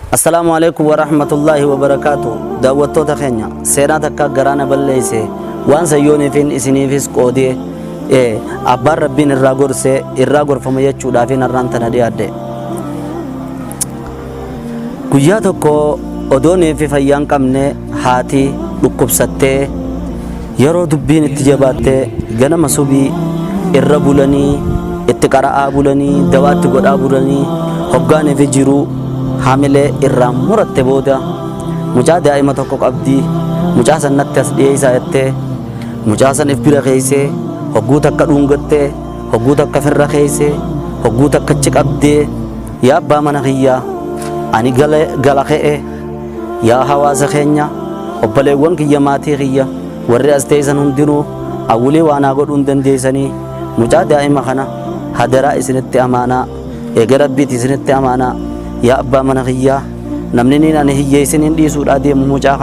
السلام عليكم ورحمة الله وبركاته. دعوتو تخينيا سيرا تكا غرانا بلليسي وان سيوني فين اسني فيس قودي أبار ربين الراغور سي الراغور فما يچو دافين الرانتنا دي أدي كوياتو كو odone fi fayyan qabne haati dhukkubsatte yeroo dubbiin itti jabaatte ganama subii irra bulanii itti qara'aa bulanii dawaatti godhaa bulanii hoggaane fi jiru hamilee irraa muratte booda mucaa daa'ima tokko qabdi mucaa sanatti as dhiyeessaa jettee mucaa san if bira keeysee hogguu takka dhungattee hogguu takka firra keeysee hogguu takka achi qabdee yaa abbaa mana kiyyaa ani gala ke'e yaa hawaasa keenya obboleewwan kiyya maatii kiyya warri as teessan hundinuu awulee waanaa godhuun dandeessanii mucaa daa'ima kana hadaraa isinitti amaanaa eega rabbiiti isinitti amaanaa yaa abbaa mana kiyyaa namni niin ani hiyyeessiniin dhiisuudhaa deemu mucaa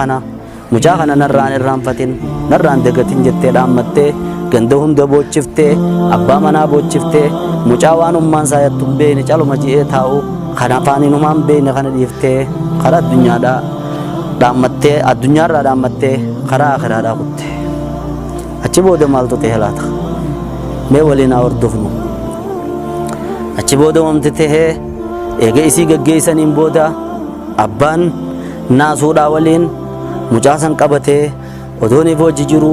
kana narraan irraanfatin narraan dagatin jettee dhaammattee ganda hunda boochiftee abbaa manaa boochiftee mucaa waan ummaan saayattu hin beekne caluma ji'ee taa'u kana afaaninumaan beekne kana dhiiftee karaa addunyaadhaa dhaammattee addunyaarraa dhaammattee karaa akiraadhaa kutte achi booda maaltu ta'e laata mee waliin haa hordofnu achi booda wamti tahee eega isii gaggeessaniin booda abbaan naasuudhaa waliin mucaa san qabatee odooniif hojii jiru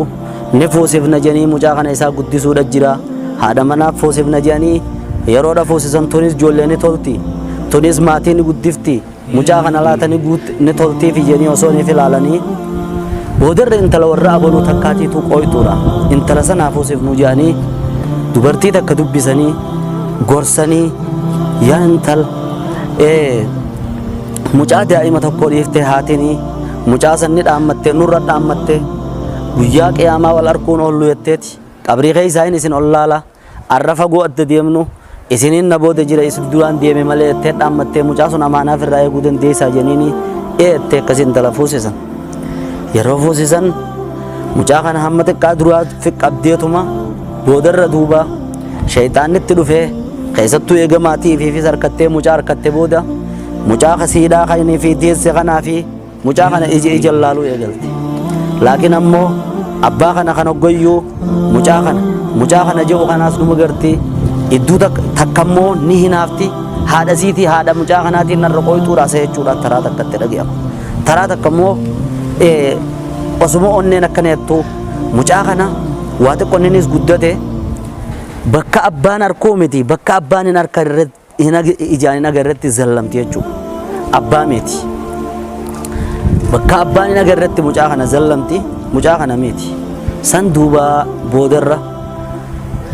ni foosifna jedhanii mucaa kana isaa guddisuudha jira haadha manaaf foosifna jedhanii yeroodha foosisan tunis ijoollee ni tolti tunis maatii ni guddifti mucaa kana laatanii ni toltiif jedhanii osoo ni filaalanii boodarra intala warra abaluu takkaatiitu qooytuudha intala sanaaf foosifnu jedhanii dubartii takka dubbisanii gorsanii yaa intal mucaa daa'ima tokko dhiiftee haatinii mucaa san ni dhaammattee nurra dhaammattee guyyaa qiyaamaa wal arkuun oollu jetteeti qabrii keeysaa'in isin ollaala arra fagoo adda deemnu isiniin na booda jira isin duraan deeme malee jettee dhaammattee mucaa sun amaanaaf irraa eeguu dandeessaa jeniini jettee akkasiin intala fuusisan yeroo fuusisan mucaa kana hamma xiqqaa duraa qabdeetuma boodarra duuba shayxaannitti dhufee keessattuu eega maatii fi harkattee mucaa harkatte booda mucaa kasiidhaa kan fi deesse kanaa fi mucaa kana ija laaluu eegalte laakiin ammoo abbaa kana hoggoyyuu mucaa kana jedhu kanaas dhuma gartii idduu takkammoo ni hinaafti haadha siitii haadha mucaa kanaatiin narra qooytuudha jechuudha taraa takkatti dhaga'ama taraa takkammoo osuma onneen akkana jettu mucaa kana waa xiqqoo innis guddate bakka abbaan harkuu miti bakka abbaan hin harka ijaan hin agarretti zallamti jechuudha abbaa miti bakka abbaan hin agarretti mucaa kana zallamti mucaa kana miti san duuba boodarra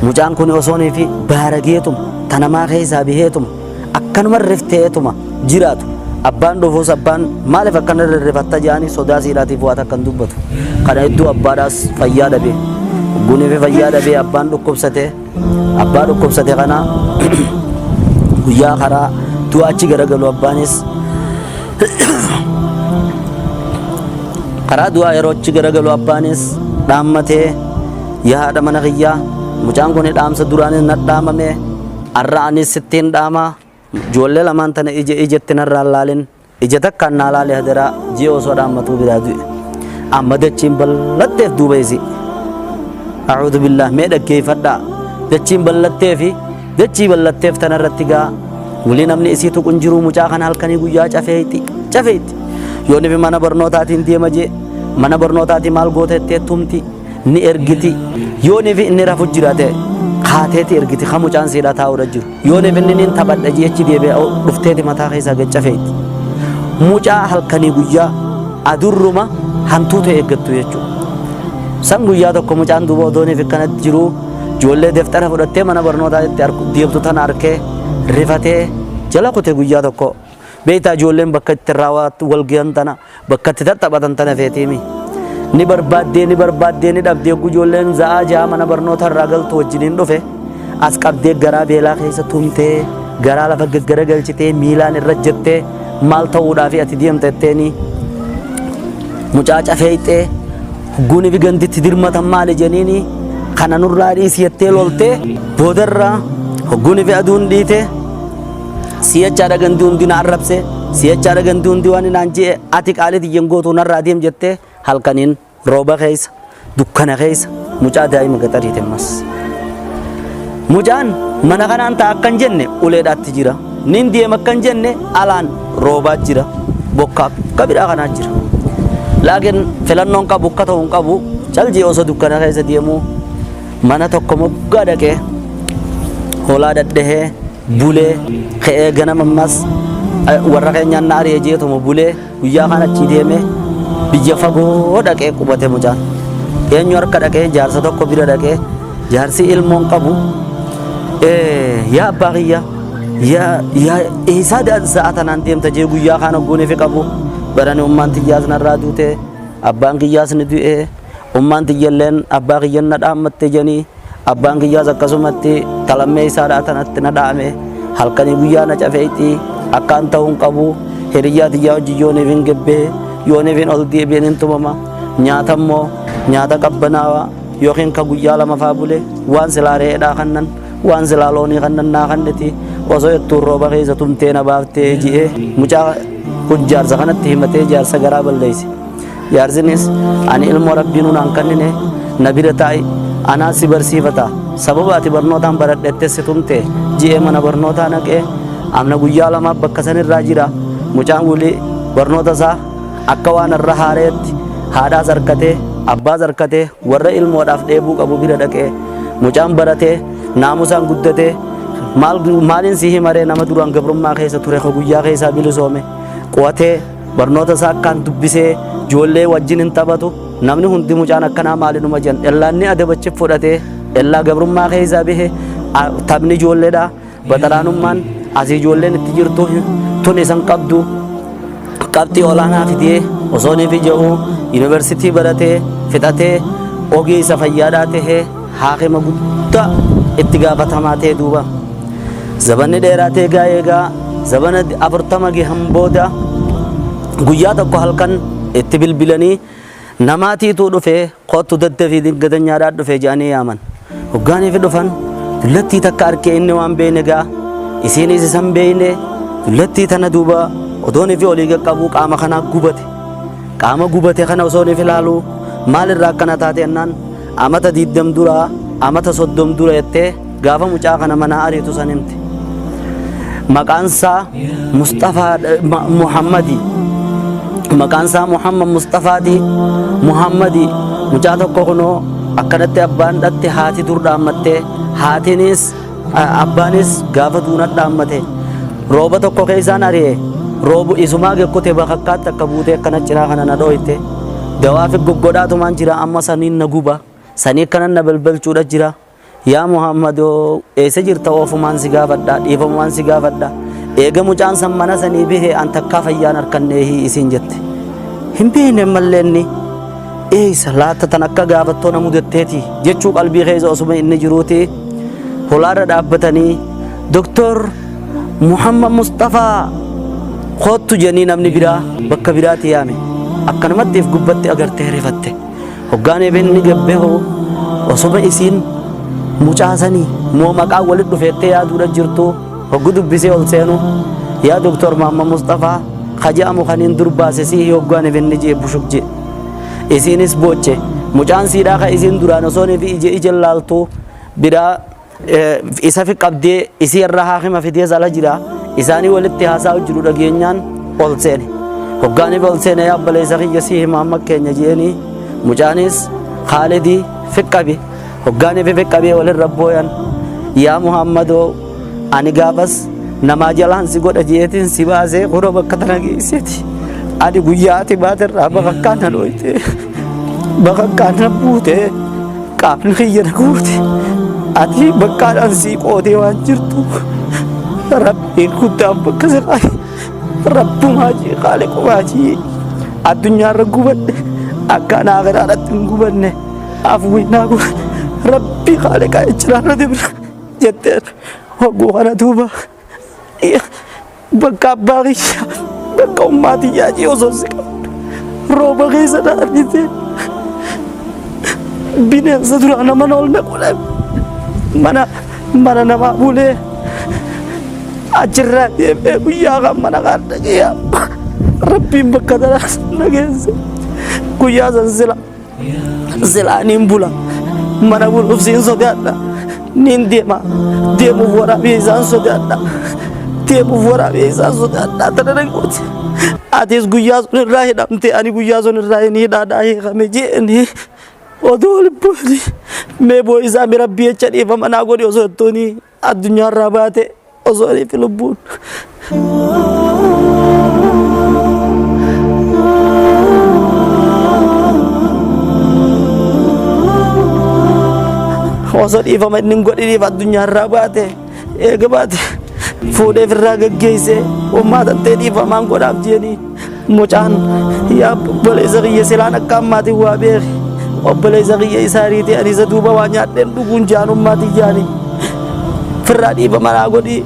mucaan kun osoonii fi baarageetuma tanamaa keessaa biheetuma akkanuma rifteetuma jiraatu abbaan dhufuus abbaan maaliif akkana rifata jaanii sodaa siidhaatiif waan akkan dubbatu kana iddoo abbaadhaas fayyaa dhabee gunii fi fayyaa dhabee abbaan dhukkubsate kana guyyaa karaa du'a achi garagalu abbaanis karaa du'a yeroo achi garagalu abbaanis dhaammatee yaa haadha mana kiyyaa mucaan kun dhaamsa duraanis na dhaamame arra anis sittiin dhaama ijoollee lamaan tana ijatti narraa laalin ija takkaan naa laale hadaraa ji'a osoo dhaammatuu biraa du'e amma dachiin ballatteef duuba isi a'uudhu billah mee dhaggeeffadhaa dachiin dachii ballatteef tanarratti gaa wali namni isii tuqun jiru mucaa kana halkanii guyyaa cafeetti yoo nifi mana barnootaatiin deema jee mana barnootaatii maal gootettee tumti ni ergiti yoo nifi inni rafu jiraate kaateeti ergiti ka mucaan siidhaa taa'uudha jiru yoo nifi inni taphadha jechi deebi'e dhufteeti mataa keessaa gacafeetti mucaa halkanii guyyaa adurruma hantuutu eeggattu jechuudha san guyyaa tokko mucaan duuba odoo nifi akkanatti jiru ijoollee deftara fudhattee mana barnootaatti deemtu tana arkee rifatee jala kute guyyaa tokko beektaa ijoolleen bakka itti raawwatu walgahan tana bakka itti taphatan tana feetiimi ni barbaaddee ni dhabdee ijoolleen za'aa ja'a mana barnoota irraa galtu wajjiniin dhufe as qabdee garaa beelaa keessa tumtee garaa lafa gaggara galchitee miilaan irra jettee maal ta'uudhaaf ati deemta jetteeni mucaa cafeeyxee hugguuni fi ganditti dirmatan maali jeniini kana nurraa dhiisi jettee loltee boodarraa hogguuni fi aduun dhiite siyachaadha gandi hundina arrabse si'achaadha gantuu hundi waan naan jee ati qaalii xiyyan gootuu narraa deem jettee halkaniin rooba keessa dukkana keessa mucaa daa'ima gaxariite ammas. Mucaan mana kanaan ta'a akkan jenne uleedhaatti jira. Nin deema akkan jenne alaan roobaa jira. Bokkaaf kabidhaa kanaa jira. Laakiin filannoon qabu akka ta'u hin qabu caljii osoo dukkana keessa deemuu mana tokko moggaa dhaqee hoolaa dhadhahee bulee ka'ee ganama ammas warra keenyaan na ari'ee jeetuma bulee guyyaa kan achi deemee biyya fagoo dhaqee qubate mucaan. Eenyu harka dhaqee jaarsa tokko bira dhaqee jaarsi ilmoon qabu yaa abbaa kiyya yaa isaa sa'ata naan deemta jee guyyaa kana gooneef qabu barani ummaan tiyyaas narraa duute abbaan kiyyaas ni du'e ummaan tiyyalleen abbaa kiyyan na dhaammatte janii abbaan kiyyaas akkasumatti talammee isaadhaa tanatti na dhaame halkanii guyyaa na cafeetti akkaan ta'uun qabu hiriyyaa tiyyaa hojii yooneef hin gebbee yooneef hin ol deebiin hin tumama nyaata immoo nyaata qabbanaawaa yookiin ka guyyaa lama faa bule waan silaa re'eedhaa kannan waan silaa loonii kannan naa kanneti osoo ittuun rooba keessa tumtee na baaftee ji'ee mucaa kun jaarsa kanatti himatee jaarsa garaa balleeyse. Jaarsinis ani ilmoo rabbiin hunaan kannine na bira taa'i anaa si barsiifata sababa ati barnootaan baradhettee si tumte ji'ee mana barnootaa naqee amna guyyaa lamaaf bakka sanirraa jira mucaan wuli barnoota isaa akka waan irra haareetti haadhaas harkatee abbaas harkatee warra ilmoodhaaf dheebuu qabu bira dhaqee mucaan baratee naamusaan guddatee maaliin si himaree nama duraan gabrummaa keessa ture guyyaa keessaa bilisoome qo'atee barnoota isaa akkaan dubbisee ijoollee wajjin hin taphatu namni hundi mucaan akkanaa maalinuma jan ellaanni adabachi fudhatee ellaa gabrummaa keessaa bihe taphni ijoolleedha baxaraanummaan asii ijoolleen itti jirtu tun isan qabdu qabxii olaanaa fidee osoo ni fija'u yuunivarsiitii baratee fixatee ogii isa fayyaadhaa tahee haakima guddaa itti gaafatamaa ta'e duuba zabanni dheeraa ta'e eegaa zabana 40 gahan booda guyyaa tokko halkan itti bilbilanii namaatiitu dhufee kottu daddafii dingatanyaadhaa dhufee jedhanii yaaman hoggaaniif dhufan dullattii takka arkee inni waan beene gaa isiinis isan beeyne dullattii tana duuba odooniif olii qaqqabuu qaama kanaa gubate qaama gubate kana osooniif ilaaluu maalirraa akkana taate ennaan amata 20 duraa amata 30 dura jettee gaafa mucaa kana manaa ariitu san himte maqaansaa Mustafaa Muhammadi maqaansaa Muhammad Mustafaati Muhammadi mucaa tokko kunoo akkanatti abbaan dhatte haati dur dhaammattee haatiinis abbaanis gaafa duuna dhaammate rooba tokko keessaan ari'e roobu isumaa gekkute bakakkaatti akka buutee akkana ciraa kana na dhooyte dawaafi goggodhaatumaan jira amma saniin na guba sanii akkanan na balbalchuudha jira yaa Muhammadoo eessa jirta oofumaan si gaafadha dhiifamumaan si gaafadha eega mucaan san mana sanii bihe an takkaa fayyaan harkanneehi isiin jette hin beekne malleenni eessa laatta tan akka gaafattoo na mudatteeti jechuu qalbii keessa osuma inni jiruuti holaarra dhaabbatanii Doktor Muhammad Mustafaa kottu jennii namni biraa bakka biraatti yaame akkanamattiif gubbatti agartee rifatte hoggaanee binni gabbeeho osuma isiin mucaasanii moo maqaa walitti dhufeettee yaaduudha jirtu hoggu dubbisee ol seenu yaa Doktor Muhammad Mustafaa khajaamu khaniin durbaase si hoggaanee binni jee bushuk jee isiinis booche mucaan siidhaa ka isiin duraan osoonii fi ije laaltu biraa isa fi qabdee isii irraa haakima fidee sala jira isaanii walitti haasaa'u jiru dhageenyaan ol seene hoggaaniif ol seene yaa baleessa kiyya si Muhammad keenya jeeni mucaanis Khaalidii fiqqabe hoggaaniif fiqqabee walirra booyan yaa Muhammadoo ani gaafas namaa jalaan si godha jeetiin si baasee kura bakka tana geesseeti ani guyyaati baatirraa bakakkaan na dhooyte bakakkaan na buute qaamni kiyya na guute ati bakkaadhaan sii qootee waan jirtu rabbiin guddaan bakka siqaa rabbumaa jee qaaliqumaa jee addunyaarra gubadhe akka anaa gadaadhaatti hin gubanne afuuwinaa gubanne rabbii qaaliqaa ijjiraarra dibra jetteen hogguu kana duuba bakka abbaa kiyya bakka ummaatiyyaa jee osoo si qabdu rooba keessa dhaabite bineensa duraa nama oolme godhame mana namaa bulee achirraa deemee guyyaa kan mana kan dhaqee rabbiin bakka daraas nageesse guyyaa san sila niin bula mana buluuf siin sodaadha niin deemuuf waraabee isaan sodaadha deemuuf waraabee isaan sodaadha tana dangooti atis guyyaa sun irraa hidhamte ani guyyaa sun irraa hin hidhaadhaa hiikame jeeni odoo lubbuuni mee boo isaa mi rabbii jecha dhiifama naa godhi osoo jettuuni addunyaarraa baate osoo dhiifi lubbuun osoo dhiifama inni hin godhiniif addunyaarraa baate eega baate fuudhee firraa gaggeesse ummaa tantee dhiifamaan godhaaf jeeni mucaan yaa obboleessa kiyya silaan akka ammaatiin waa beeki obboleessa kiyya isaa riitee ani isa duuba waa nyaadheen dhuguun jaanummaatiin jaani firraa dhiifama naa godhi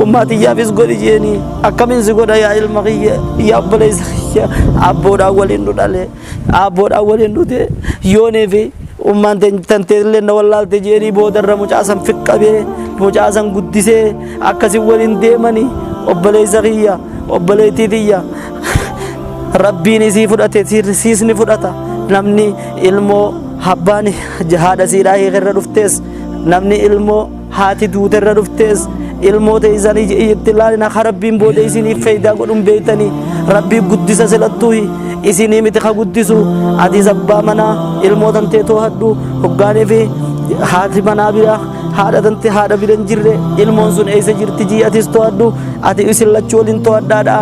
ummaatiyyaafis godhi jeeni akkamiin si godha yaa ilma kiyya yaa obboleessa kiyya abboodhaan waliin nu dhale abboodhaan waliin dhute yooneefi ummaan tanteellee na wallaalte jeeni boodarra mucaasan fiqqabee mucaasan guddisee akkasi waliin deemani obboleessa kiyya obboleettii tiyya rabbiin isii fudhate siisni fudhata namni ilmoo abbaan haadha siidhaa hiikerra dhuftees namni ilmoo haati duuterra dhuftees ilmoo teessan itti ilaalina ka rabbiin booda isiniif faayidaa godhuun beeytanii rabbii guddisa silattuuhi isinii miti ka guddisu atis abbaa manaa ilmoo tantee to'adhu hoggaanii fi haati manaa bira haadha tantee haadha bira hin jirre ilmoon sun eessa jirti jii atis to'adhu ati isin lachuu waliin to'adhaadha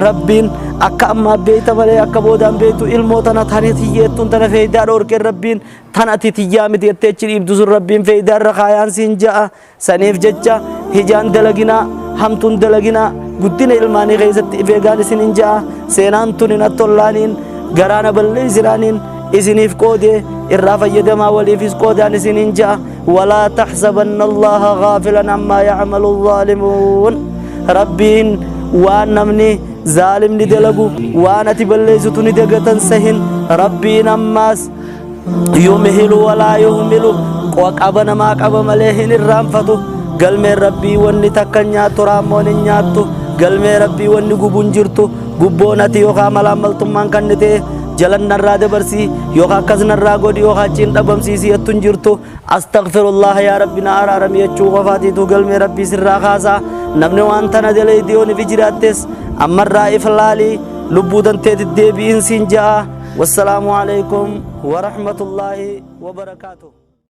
rabbiin akka ammaa beeyta malee akka boodaan beeytu ilmoo tana tani tiyyeettuun tana faayidaa dhoorkeen rabbiin tan ati tiyyaa miti jettee achi dhiibdu sun rabbiin faayidaa irra kaayaan siin ja'a saniif jecha hijaan dalaginaa hamtuun dalaginaa guddina ilmaanii keessatti ifeegaan isin hin ja'a seenaan tun hin attollaaniin garaana balleessinaaniin isiniif qoodee irraa fayyadamaa waliifis qoodaan isin hin ja'a walaa taxsabanna allaha gaafilan ammaa yacmalu zaalimuun rabbiin waan namni zaalimni dalagu waan ati balleessitu ni dagatan sahin rabbiin ammaas yumhilu walaa yuhmilu qaba namaa qaba malee hin irraanfatu galmeen rabbii wanni takka nyaattu raammoon hin nyaattu galmee rabbii wanni gubuun jirtu gubboon ati yookaan malaamaltummaan kan ta'e jalan narraa dabarsii yookaan akkas narraa godhi yookaan achiin dhabamsiisii jettuun jirtu astaghfirullah yaa rabbi na araarami jechuu qofaatiitu galmee rabbii sirraa kaasaa namni waan tana dalee diyoon fi jiraattes ammarraa iflaalii lubbuu tanteeti deebi'iin siin ja'a wassalaamu alaikum wa rahmatullahi wa barakaatuh.